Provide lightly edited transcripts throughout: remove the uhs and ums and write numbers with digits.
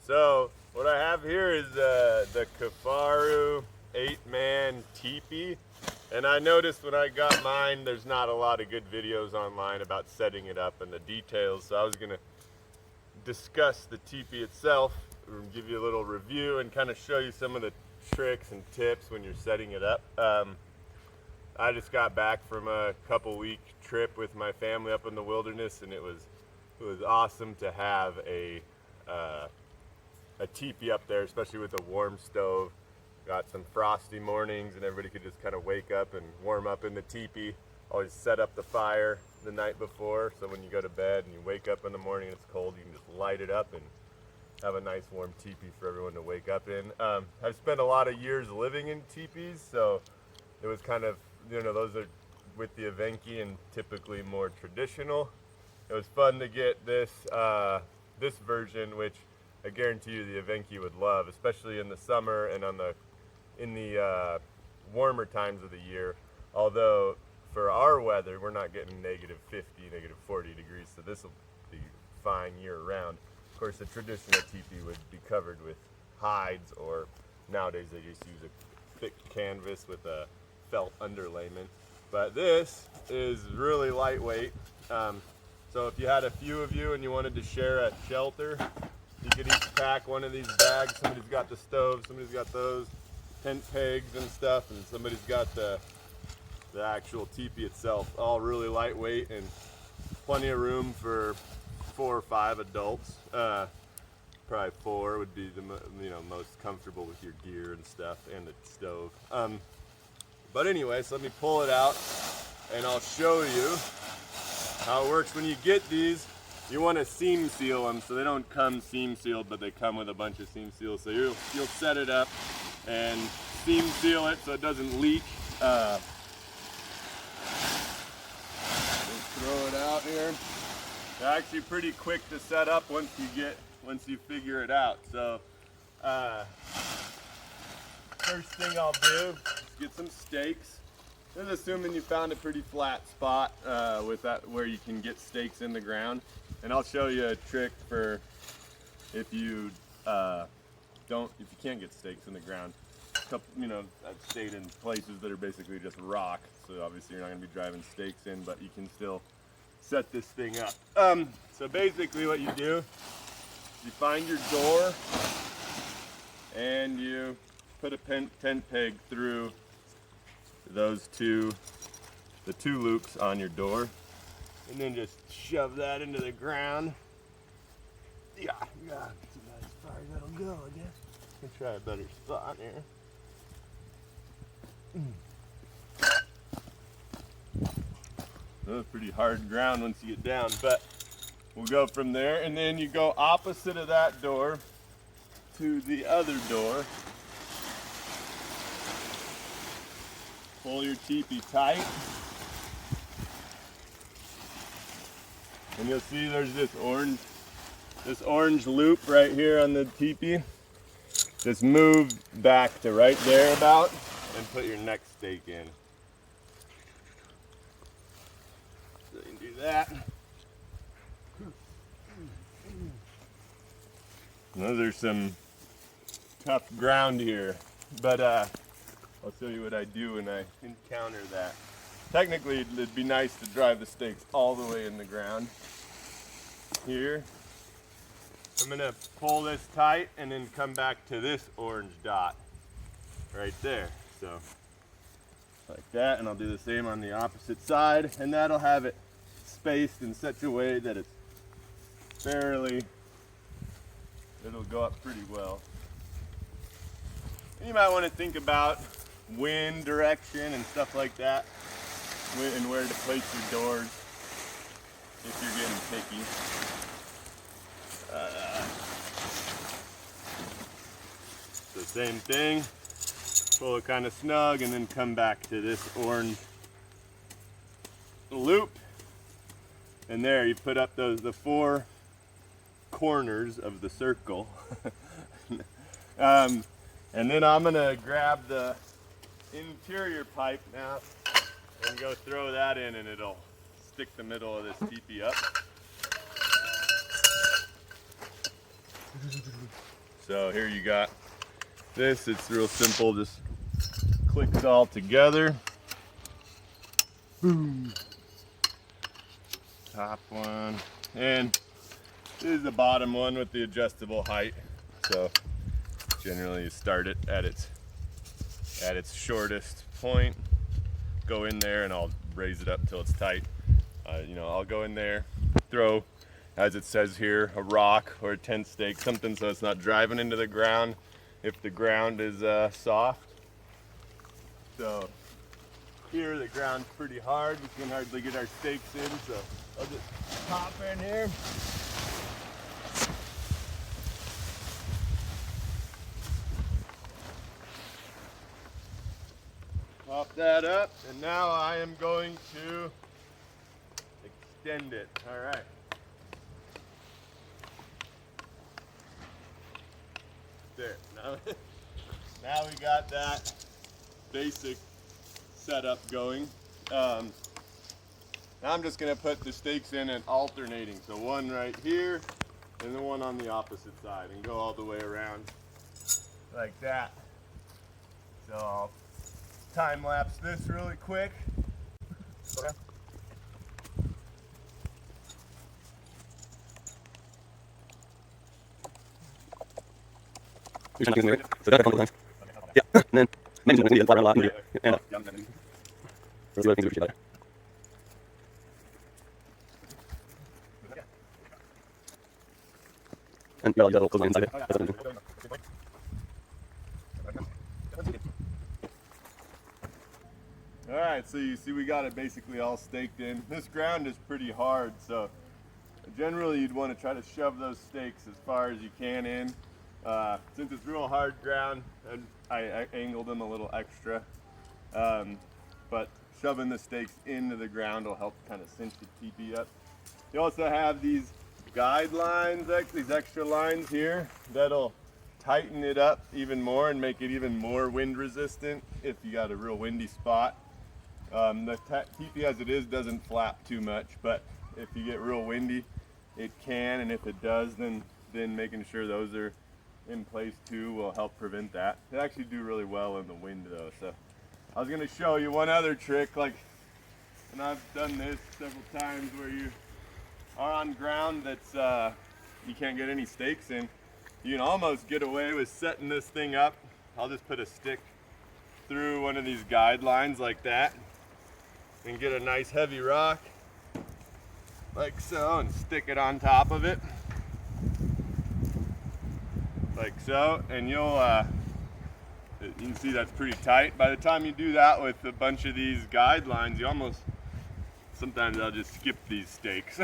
So what I have here is the Kifaru 8-man teepee. And I noticed when I got mine, there's not a lot of good videos online about setting it up and the details. So I was gonna discuss the teepee itself, give you a little review and kind of show you some of the tricks and tips when you're setting it up. I just got back from a couple-week trip with my family up in the wilderness, and it was awesome to have a teepee up there, especially with a warm stove. Got some frosty mornings, and everybody could just kind of wake up and warm up in the teepee. Always set up the fire the night before, so when you go to bed and you wake up in the morning and it's cold, you can just light it up and have a nice warm teepee for everyone to wake up in. I've spent a lot of years living in teepees, so it was kind of, those are with the Evenki and typically more traditional. It was fun to get this this version, which I guarantee you the Evenki would love, especially in the summer and in the warmer times of the year. Although for our weather, we're not getting negative 50, negative 40 degrees, so this will be fine year round. Of course, the traditional teepee would be covered with hides, or nowadays they just use a thick canvas with a felt underlayment. But this is really lightweight. So if you had a few of you and you wanted to share a shelter, you could each pack one of these bags. Somebody's got the stove, somebody's got those tent pegs and stuff, and somebody's got the actual teepee itself. All really lightweight and plenty of room for 4 or 5 adults. Probably 4 would be the most comfortable with your gear and stuff, and the stove. But anyway, so let me pull it out and I'll show you how it works. When you get these, you want to seam seal them, so they don't come seam sealed, but they come with a bunch of seam seals. So you'll set it up and seam seal it so it doesn't leak. Throw it out here. They're actually pretty quick to set up once you figure it out. So first thing I'll do is get some stakes. This is assuming you found a pretty flat spot with that where you can get stakes in the ground. And I'll show you a trick for if you can't get stakes in the ground. I've stayed in places that are basically just rock, so obviously you're not going to be driving stakes in, but you can still set this thing up. So basically what you do, you find your door and you put a tent peg through the two loops on your door, and then just shove that into the ground. Yeah, that's about as far as that'll go, I guess. Let me try a better spot here. That's pretty hard ground once you get down, but we'll go from there, and then you go opposite of that door to the other door. Pull your teepee tight, and you'll see there's this orange loop right here on the teepee. Just move back to right there about and put your next stake in. So you can do that. Those are some tough ground here, but I'll show you what I do when I encounter that. Technically, it'd be nice to drive the stakes all the way in the ground. Here, I'm gonna pull this tight and then come back to this orange dot right there. So, like that, and I'll do the same on the opposite side, and that'll have it spaced in such a way that it'll go up pretty well. And you might want to think about wind direction and stuff like that, and where to place your doors if you're getting picky. The same thing, pull it kind of snug and then come back to this orange loop, and there you put up the 4 corners of the circle. And then I'm gonna grab the interior pipe now and go throw that in, and it'll stick the middle of this teepee up. So here you got this. It's real simple, just clicks all together. Boom. Top one, and this is the bottom one with the adjustable height. So generally you start it at its shortest point, go in there, and I'll raise it up till it's tight. I'll go in there, throw, as it says here, a rock or a tent stake, something so it's not driving into the ground if the ground is soft. So here the ground's pretty hard, we can hardly get our stakes in, so I'll just pop in here. Pop that up, and now I am going to extend it. All right. There. Now we got that basic setup going. Now I'm just going to put the stakes in and alternating. So one right here and the one on the opposite side, and go all the way around like that. So I'll time lapse this really quick. Okay. So that a couple times. Yeah, and then maybe we need to fly around a lot and and see what things we should better. And you got all close line inside it. That's what I'm doing. All right, so you see we got it basically all staked in. This ground is pretty hard, so generally you'd want to try to shove those stakes as far as you can in. Since it's real hard ground, I angled them a little extra. But shoving the stakes into the ground will help kind of cinch the teepee up. You also have these guide lines, these extra lines here, that'll tighten it up even more and make it even more wind resistant if you got a real windy spot. The teepee as it is doesn't flap too much, but if you get real windy, it can, and if it does, then making sure those are in place too will help prevent that. They actually do really well in the wind though. So I was gonna show you one other trick, like, and I've done this several times, where you are on ground that's you can't get any stakes in. You can almost get away with setting this thing up. I'll just put a stick through one of these guide lines like that and get a nice heavy rock like so and stick it on top of it like so, and you can see that's pretty tight. By the time you do that with a bunch of these guide lines, sometimes I'll just skip these stakes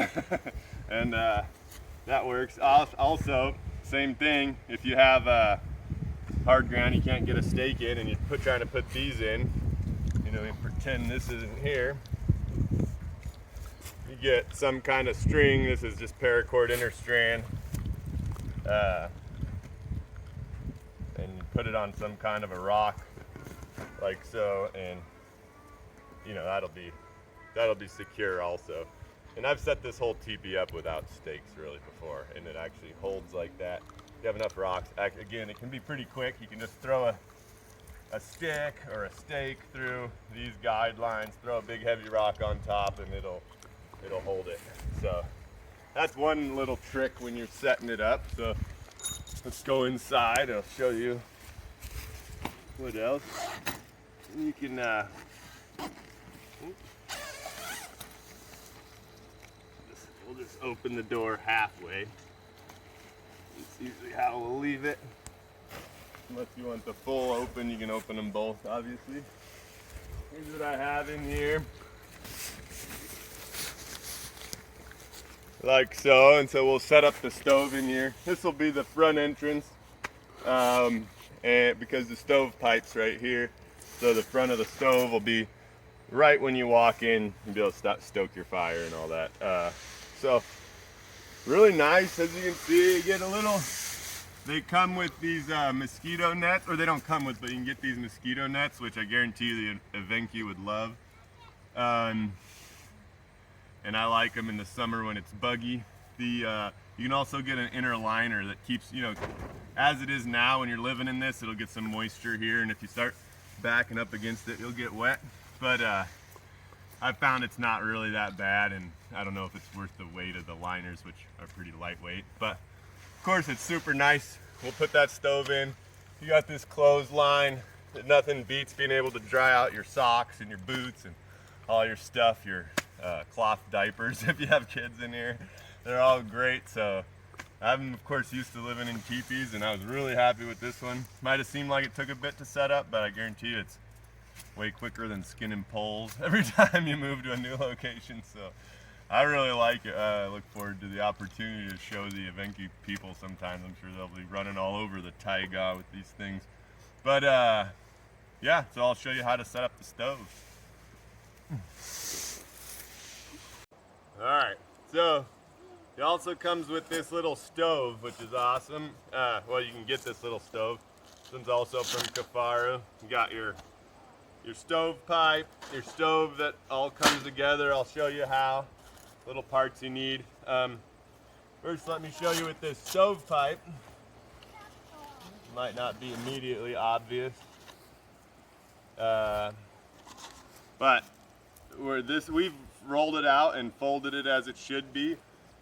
and that works. Also, same thing, if you have hard ground you can't get a stake in and you're trying to put these in, you pretend this isn't here, you get some kind of string. This is just paracord interstrand, and you put it on some kind of a rock like so, and that'll be secure also. And I've set this whole teepee up without stakes really before, and it actually holds like that. You have enough rocks. Again, it can be pretty quick. You can just throw a stick or a stake through these guide lines, throw a big heavy rock on top, and it'll hold it. So that's one little trick when you're setting it up. So let's go inside. I'll show you what else. You can we'll just open the door halfway. It's usually how we'll leave it. Unless you want the full open, you can open them both, obviously. Here's what I have in here. Like so, and so we'll set up the stove in here. This will be the front entrance, and because the stove pipe's right here, so the front of the stove will be right when you walk in. You'll be able to stoke your fire and all that. So really nice. As you can see, you get a little, they come with these mosquito nets, or they don't come with, but you can get these mosquito nets, which I guarantee you the Evenki would love. And I like them in the summer when it's buggy. You You can also get an inner liner that keeps, you know, as it is now when you're living in this, it'll get some moisture here, and if you start backing up against it, you'll get wet. But I've found it's not really that bad, and I don't know if it's worth the weight of the liners, which are pretty lightweight. But of course, it's super nice. We'll put that stove in. You got this clothesline. Nothing beats being able to dry out your socks and your boots and all your stuff, your cloth diapers if you have kids in here. They're all great. So I'm of course used to living in teepees, and I was really happy with this one. Might have seemed like it took a bit to set up, but I guarantee you it's way quicker than skinning poles every time you move to a new location. So I really like it. I look forward to the opportunity to show the Evenki people sometimes. I'm sure they'll be running all over the taiga with these things. But yeah, so I'll show you how to set up the stove. All right, so it also comes with this little stove, which is awesome. Well, you can get this little stove. This one's also from Kafaru. You got your stove pipe, your stove that all comes together. I'll show you how. Little parts you need. First, let me show you with this stove pipe. Might not be immediately obvious, but we've rolled it out and folded it as it should be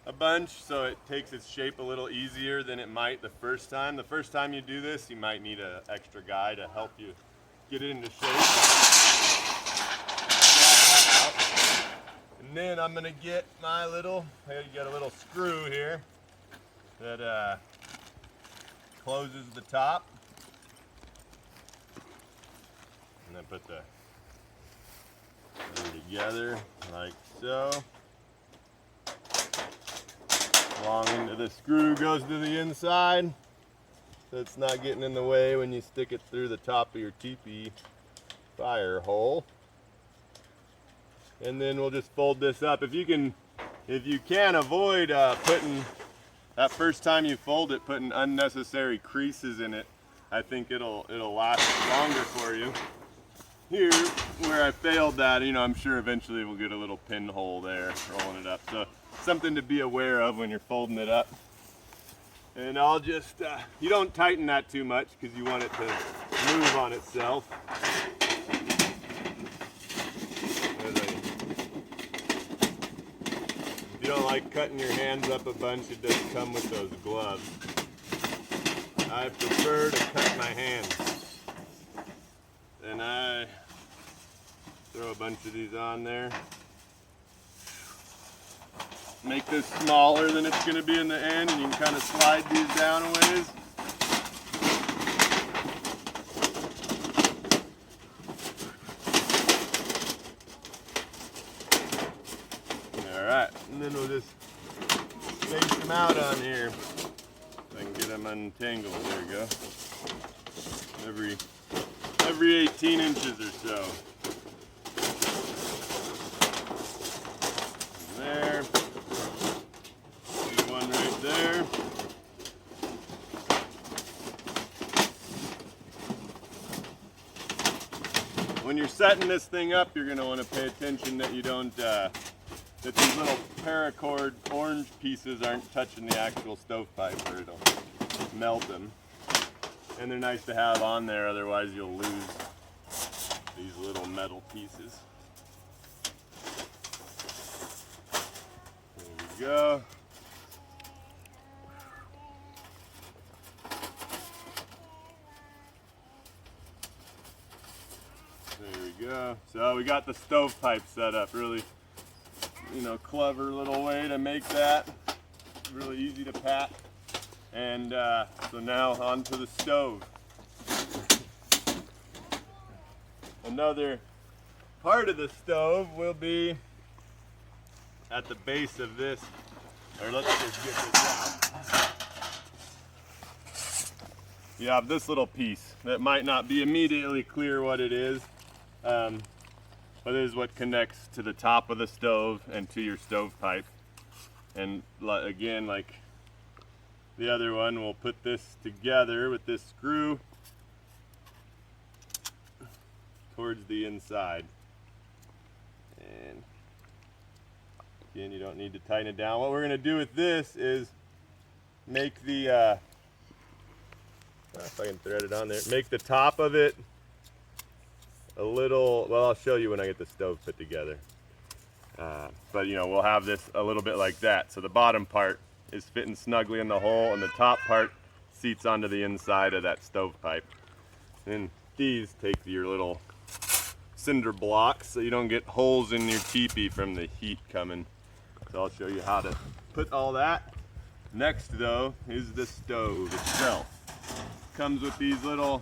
a bunch, so it takes its shape a little easier than it might the first time. The first time you do this, you might need an extra guy to help you get it into shape. And then I'm gonna get my little, you got a little screw here that closes the top, and then put the thing together like so. Long end of the screw goes to the inside, so it's not getting in the way when you stick it through the top of your teepee fire hole. And then we'll just fold this up. If you can avoid putting that first time you fold it, putting unnecessary creases in it, I think it'll last longer for you. Here, where I failed that, you know, I'm sure eventually we'll get a little pinhole there rolling it up. So something to be aware of when you're folding it up. And I'll just, you don't tighten that too much because you want it to move on itself. If you don't like cutting your hands up a bunch, it does come with those gloves. I prefer to cut my hands. And I throw a bunch of these on there. Make this smaller than it's going to be in the end, and you can kind of slide these down a ways. Alright, and then we'll just space them out on here. So I can get them untangled. There we go. Every 18 inches or so. There. There's one right there. When you're setting this thing up, you're going to want to pay attention that you don't, that these little paracord orange pieces aren't touching the actual stovepipe, or it'll melt them. And they're nice to have on there, otherwise you'll lose these little metal pieces. There we go. There we go. So we got the stovepipe set up. Really, you know, clever little way to make that. Really easy to pack. And so now onto the stove. Another part of the stove will be at the base of this, or let's just get this out. You have this little piece that might not be immediately clear what it is, but it is what connects to the top of the stove and to your stovepipe. And again, like the other one, we'll put this together with this screw towards the inside. And again, you don't need to tighten it down. What we're going to do with this is make the if I can thread it on there, make the top of it a little, well, I'll show you when I get the stove put together. But you know, we'll have this a little bit like that. So the bottom part is fitting snugly in the hole, and the top part seats onto the inside of that stovepipe. And these take your little cinder blocks so you don't get holes in your teepee from the heat coming. So I'll show you how to put all that. Next though is the stove itself. Comes with these little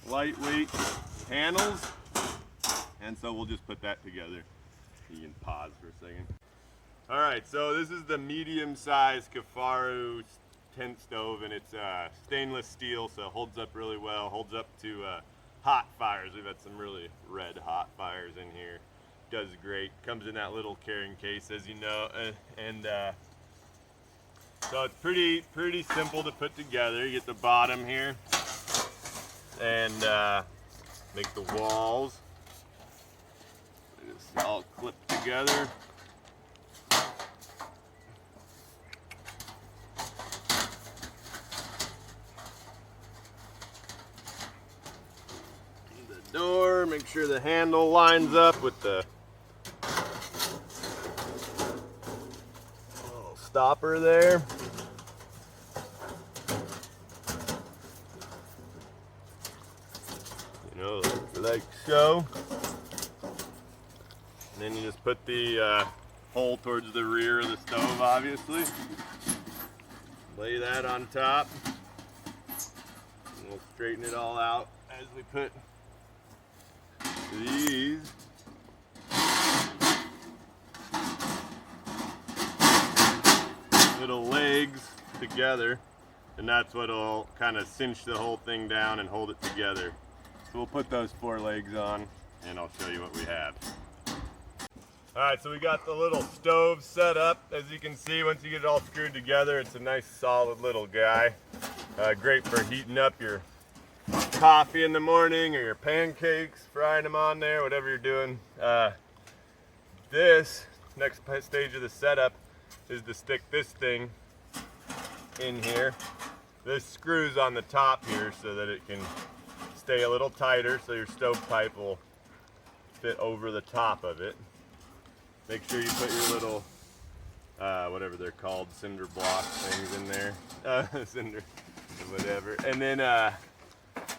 lightweight handles, and so we'll just put that together. You can pause for a second. All right, so this is the medium-sized Kifaru tent stove, and it's stainless steel, so it holds up really well. Holds up to hot fires. We've had some really red hot fires in here. Does great. Comes in that little carrying case, as you know, and so it's pretty simple to put together. You get the bottom here, and make the walls. It's all clipped together. The door, make sure the handle lines up with the little stopper there. You know, like so. And then you just put the hole towards the rear of the stove, obviously. Lay that on top. And we'll straighten it all out as we put these little legs together. And that's what'll kind of cinch the whole thing down and hold it together. So we'll put those 4 legs on, and I'll show you what we have. All right, so we got the little stove set up. As you can see, once you get it all screwed together, it's a nice solid little guy. Great for heating up your coffee in the morning or your pancakes, frying them on there, whatever you're doing. This next stage of the setup is to stick this thing in here. This screws on the top here so that it can stay a little tighter, so your stovepipe will fit over the top of it. Make sure you put your little, whatever they're called, cinder block things in there. Cinder, whatever. And then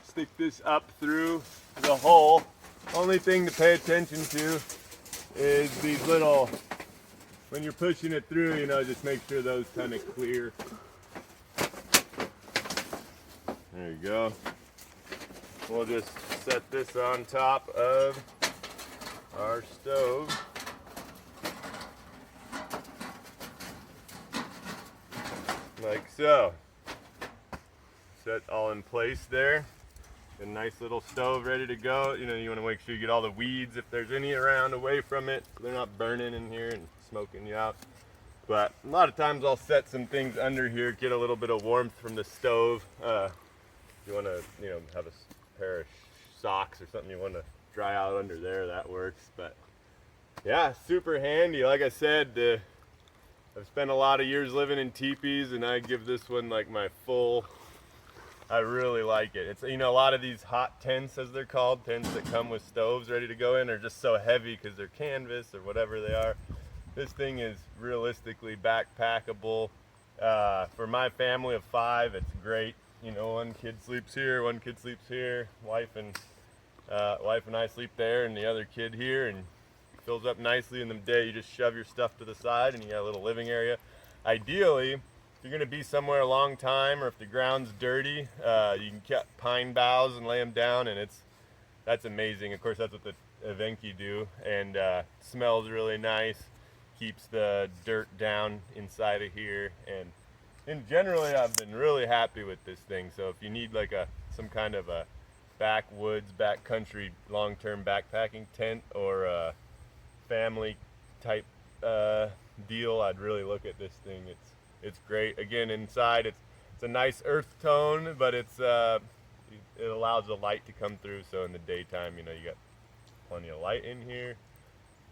stick this up through the hole. Only thing to pay attention to is these little, when you're pushing it through, you know, just make sure those kind of clear. There you go. We'll just set this on top of our stove. Like so. Set all in place there. A nice little stove ready to go. You know, you want to make sure you get all the weeds, if there's any around, away from it. They're not burning in here and smoking you out. But a lot of times I'll set some things under here, get a little bit of warmth from the stove. You want to, you know, have a pair of socks or something you want to dry out under there, that works. But yeah, super handy. Like I said, I've spent a lot of years living in teepees, and I give this one like my full, I really like it. It's, you know, a lot of these hot tents, as they're called, tents that come with stoves ready to go in, are just so heavy because they're canvas or whatever they are. This thing is realistically backpackable. For my family of 5, it's great. You know, one kid sleeps here, one kid sleeps here. Wife and I sleep there, and the other kid here, and fills up nicely in the day. You just shove your stuff to the side and you got a little living area. Ideally, if you're going to be somewhere a long time, or if the ground's dirty, you can cut pine boughs and lay them down, and that's amazing. Of course, that's what the Evenki do, and smells really nice, keeps the dirt down inside of here, and generally I've been really happy with this thing. So if you need like some kind of a backwoods, backcountry, long-term backpacking tent, or a family type deal, I'd really look at this thing. It's great. Again, inside it's a nice earth tone, but it allows the light to come through, so in the daytime, you know, you got plenty of light in here.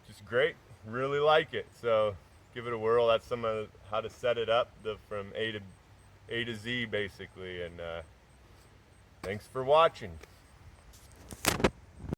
Just great. Really like it. So give it a whirl. That's some of how to set it up from A to A to Z basically. And thanks for watching.